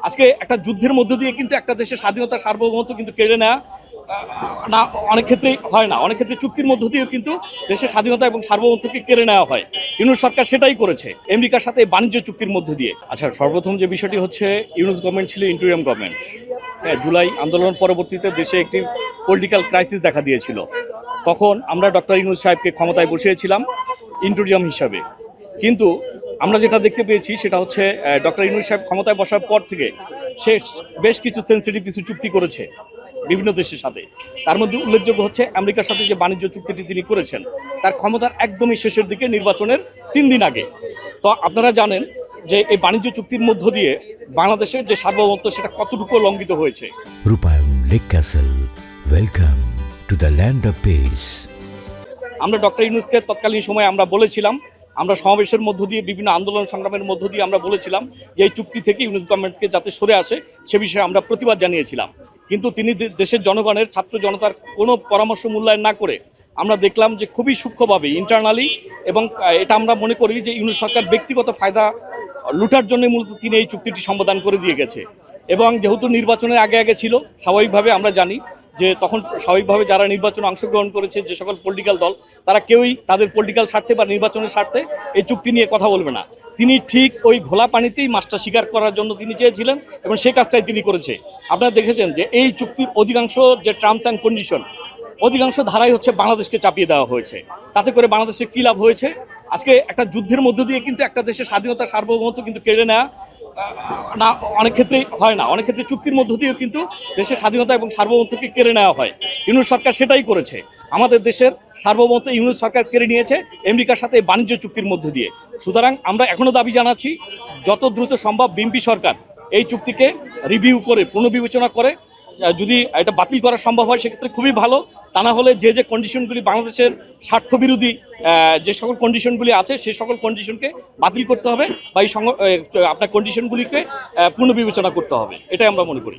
আজকে একটা যুদ্ধের মধ্য দিয়ে কিন্তু একটা দেশের স্বাধীনতা সার্বভৌমত্ব কিন্তু কেড়ে নেওয়া না, অনেক ক্ষেত্রেই হয় না। অনেক ক্ষেত্রে চুক্তির মধ্য দিয়েও কিন্তু দেশের স্বাধীনতা এবং সার্বভৌমত্বকে কেড়ে নেওয়া হয়। ইউনূস সরকার সেটাই করেছে আমেরিকার সাথে বাণিজ্য চুক্তির মধ্য দিয়ে। আচ্ছা, সর্বপ্রথম যে বিষয়টি হচ্ছে, ইউনূস গভর্নমেন্ট ছিল ইন্টেরিয়াম গভর্নমেন্ট। হ্যাঁ, জুলাই আন্দোলন পরবর্তীতে দেশে একটি পলিটিক্যাল ক্রাইসিস দেখা দিয়েছিল। তখন আমরা ডক্টর ইউনূস সাহেবকে ক্ষমতায় বসিয়েছিলাম ইন্টেরিয়াম হিসাবে। কিন্তু আমরা যেটা দেখতে পেয়েছি সেটা হচ্ছে ডক্টর ইউনূস সাহেব ক্ষমতায় বসার পর থেকে সে বেশ কিছু সেন্সিটিভ কিছু চুক্তি করেছে বিভিন্ন দেশের সাথে। তার মধ্যে উল্লেখযোগ্য হচ্ছে আমেরিকার সাথে যে বাণিজ্য চুক্তিটি তিনি করেছেন তার ক্ষমতার একদমই শেষের দিকে, নির্বাচনের 3 দিন আগে। তো আপনারা জানেন যে এই বাণিজ্য চুক্তির মধ্য দিয়ে বাংলাদেশের যে সার্বভৌমত্ব সেটা কতটুকু লঙ্ঘিত হয়েছে। রূপায়ণ lake castle, welcome to the land of piece. আমরা ডক্টর ইউনূসকে তৎকালীন সময়ে আমরা বলেছিলাম, আমরা সমাবেশের মধ্য দিয়ে বিভিন্ন আন্দোলন সংগ্রামের মধ্য দিয়ে আমরা বলেছিলাম যে এই চুক্তি থেকে ইউনূস গভর্নমেন্টকে যাতে সরে আসে সে বিষয়ে আমরা প্রতিবাদ জানিয়েছিলাম। কিন্তু তিনি দেশের জনগণের, ছাত্র জনতার কোনো পরামর্শ মূল্যায়ন না করে আমরা দেখলাম যে খুবই সূক্ষ্মভাবে ইন্টারনালি, এবং এটা আমরা মনে করি যে ইউনূস সরকার ব্যক্তিগত ফায়দা লুটার জন্য মূলত তিনি এই চুক্তিটি সম্পাদন করে দিয়ে গেছে। এবং যেহেতু নির্বাচনের আগে আগে ছিল, স্বাভাবিকভাবে আমরা জানি যে তখন স্বাভাবিকভাবে যারা নির্বাচনে অংশগ্রহণ করেছে, যে সকল পলিটিক্যাল দল, তারা কেউই তাদের পলিটিক্যাল স্বার্থে বা নির্বাচনের স্বার্থে এই চুক্তি নিয়ে কথা বলবে না। তিনি ঠিক ওই ঘোলা পানিতেই মাছটা শিকার করার জন্য তিনি চেয়েছিলেন এবং সেই কাজটাই তিনি করেছে। আপনারা দেখেছেন যে এই চুক্তির অধিকাংশ যে টার্মস অ্যান্ড কন্ডিশন, অধিকাংশ ধারাই হচ্ছে বাংলাদেশকে চাপিয়ে দেওয়া হয়েছে। তাতে করে বাংলাদেশের কী লাভ হয়েছে? আজকে একটা যুদ্ধের মধ্য দিয়ে কিন্তু একটা দেশের স্বাধীনতা সার্বভৌমত্ব কিন্তু কেড়ে নেওয়া না, অনেক ক্ষেত্রেই হয় না। অনেক ক্ষেত্রে চুক্তির মধ্য দিয়েও কিন্তু দেশের স্বাধীনতা এবং সার্বভৌমত্বকে কেড়ে নেওয়া হয়। ইউনূস সরকার সেটাই করেছে। আমাদের দেশের সার্বভৌমত্ব ইউনূস সরকার কেড়ে নিয়েছে আমেরিকার সাথে বাণিজ্য চুক্তির মধ্য দিয়ে। সুতরাং আমরা এখনও দাবি জানাচ্ছি, যত দ্রুত সম্ভব বিএনপি সরকার এই চুক্তিকে রিভিউ করে, পুনর্বিবেচনা করে যদি এটা বাতিল করা সম্ভব হয় সেক্ষেত্রে খুবই ভালো। তা না হলে যে যে কন্ডিশনগুলি বাংলাদেশের স্বার্থবিরোধী যে সকল কন্ডিশনগুলি আছে সেই সকল কন্ডিশনকে বাতিল করতে হবে, বা এই আপনার কন্ডিশনগুলিকে পুনর্বিবেচনা করতে হবে, এটাই আমরা মনে করি।